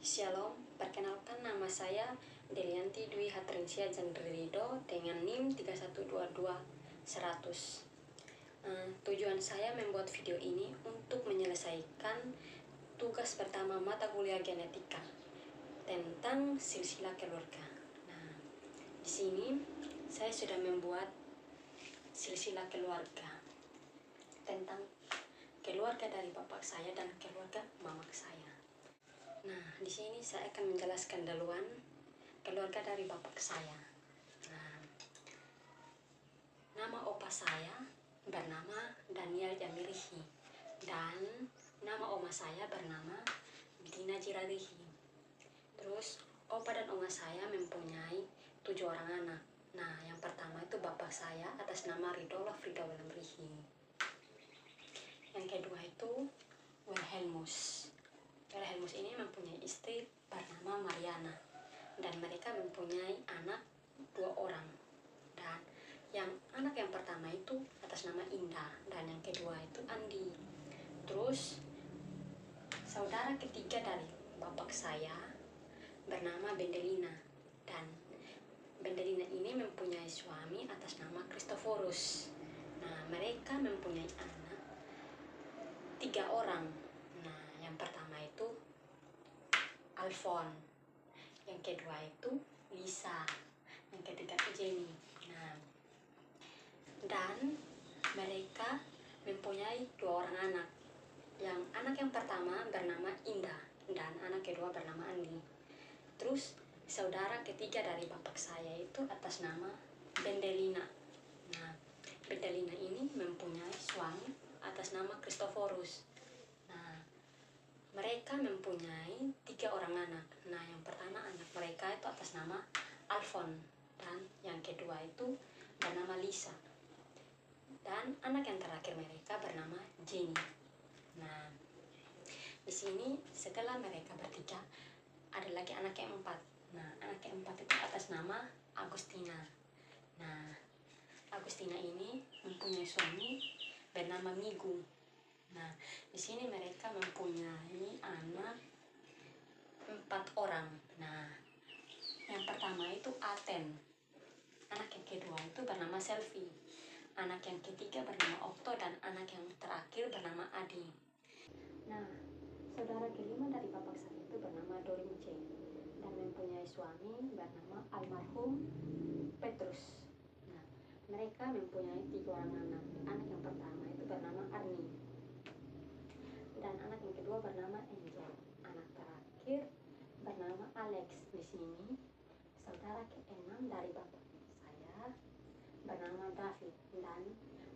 Shalom, perkenalkan nama saya Delianti Dwi Hatrinsia Jandrido dengan NIM 3122100. Tujuan saya membuat video ini untuk menyelesaikan tugas pertama mata kuliah genetika tentang silsilah keluarga. Nah, di sini saya sudah membuat silsilah keluarga tentang keluarga dari bapak saya dan keluarga mama saya. Nah, di sini saya akan menjelaskan duluan keluarga dari bapak saya. Nah, nama opa saya bernama Daniel Jamirihi dan nama oma saya bernama Dina Jirarihi. Terus opa dan oma saya mempunyai 7 orang anak. Nah, yang pertama itu bapak saya atas nama Ridola Frida Wilmrihi. Yang kedua itu Wilhelmus. Wilhelmus ini mempunyai istri bernama Mariana dan mereka mempunyai anak 2 orang. Dan yang anak yang pertama itu atas nama Indah dan yang kedua itu Andi. Terus saudara ketiga dari bapak saya bernama Bendelina dan Bendelina ini mempunyai suami atas nama Christophorus. Nah, mereka mempunyai anak 3 orang. Nah, yang pertama itu Alfon, yang kedua itu Lisa, yang ketiga itu Jenny. Nah, dan mereka mempunyai 2 orang anak. Yang anak yang pertama bernama Indah dan anak kedua bernama Andi. Terus saudara ketiga dari bapak saya itu atas nama Bendelina. Nah, Bendelina ini mempunyai suami atas nama Christophorus. Nah, mereka mempunyai 3 orang anak. Nah, yang pertama anak mereka itu atas nama Alfon dan yang kedua itu bernama Lisa. Dan anak yang terakhir mereka bernama Jenny. Nah, di sini setelah mereka bertiga ada lagi anak yang 4. Nah, anak yang 4 itu atas nama Agustina. Nah, Agustina ini mempunyai suami bernama Migu. Nah, di sini mereka mempunyai anak 4 orang. Nah, yang pertama itu Aten. Anak yang kedua itu bernama Selvi. Anak yang ketiga bernama Okto dan anak yang terakhir bernama Adi. Nah, saudara kelima dari bapak saya itu bernama Dorince dan mempunyai suami bernama almarhum Petrus. Nah, mereka mempunyai 3 orang anak. Anak yang pertama itu bernama Arni dan anak yang kedua bernama Angel. Anak terakhir bernama Alex. Di sini saudara keenam dari bapak saya bernama David dan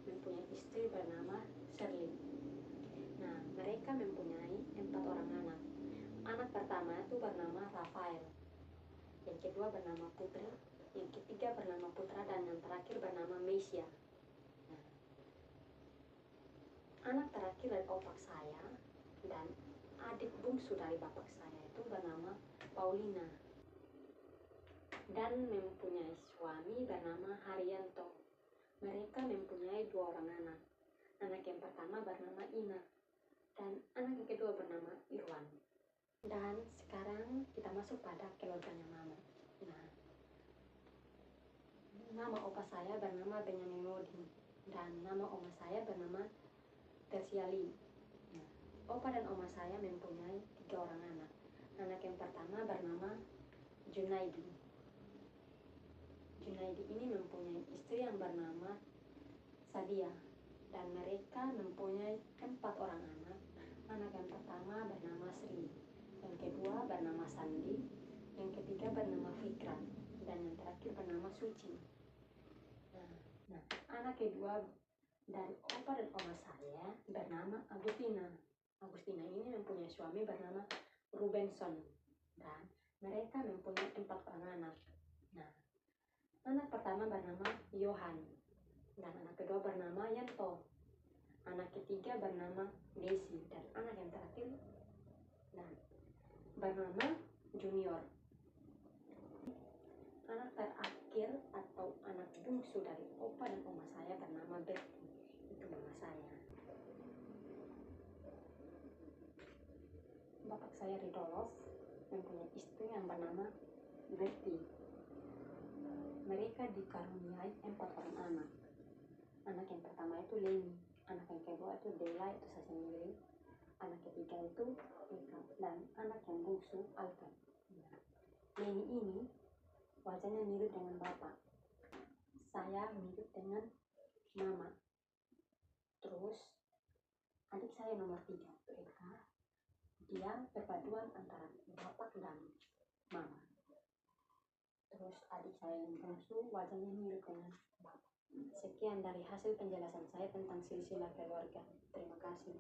mempunyai istri bernama Shirley. Nah, mereka mempunyai 4 orang anak. Anak pertama itu bernama Rafael, yang kedua bernama Putri, yang ketiga bernama Putra dan yang terakhir bernama Mesia. Nah, anak terakhir dari opak saya dan adik bungsu dari bapak saya itu bernama Paulina dan mempunyai suami bernama Haryanto. Mereka mempunyai 2 orang anak. Anak yang pertama bernama Ina dan anak yang kedua bernama Irwan. Dan sekarang kita masuk pada keluarganya mama. Nah, nama opa saya bernama Benyamin Nodin dan nama oma saya bernama Tersiali. Nah, opa dan oma saya mempunyai 3 orang anak. Anak yang pertama bernama Junaidi. Junaidi ini mempunyai istri yang bernama Sadia dan mereka mempunyai 4 orang anak. Anak yang pertama bernama Sri, yang kedua bernama Sandi, yang ketiga bernama Fikran dan yang terakhir bernama Suci. Nah, anak kedua dari opa dan oma saya bernama Agustina. Agustina ini mempunyai suami bernama Rubenson dan mereka mempunyai 4 orang anak. Nah, anak pertama bernama Johan dan anak kedua bernama Yanto. Anak ketiga bernama Desi dan anak yang terakhir bernama Junior. Anak terakhir atau anak bungsu dari opa dan oma saya bernama Betty. Itu mama saya. Bapak saya Ridolov mempunyai istri yang bernama Betty. Mereka dikaruniai 4 orang anak. Anak yang pertama itu Leni, anak yang kedua itu Dela, itu saya sendiri, anak ketiga itu Eka, dan anak yang bungsu Alfred. Leni ini wajahnya mirip dengan bapak, saya mirip dengan mama. Terus adik saya nomor 3 itu Eka, dia perpaduan antara bapak dan mama. Terus adik saya yang bungsu wajahnya mirip dengan bapak. Sekian dari hasil penjelasan saya tentang silsilah keluarga. Terima kasih.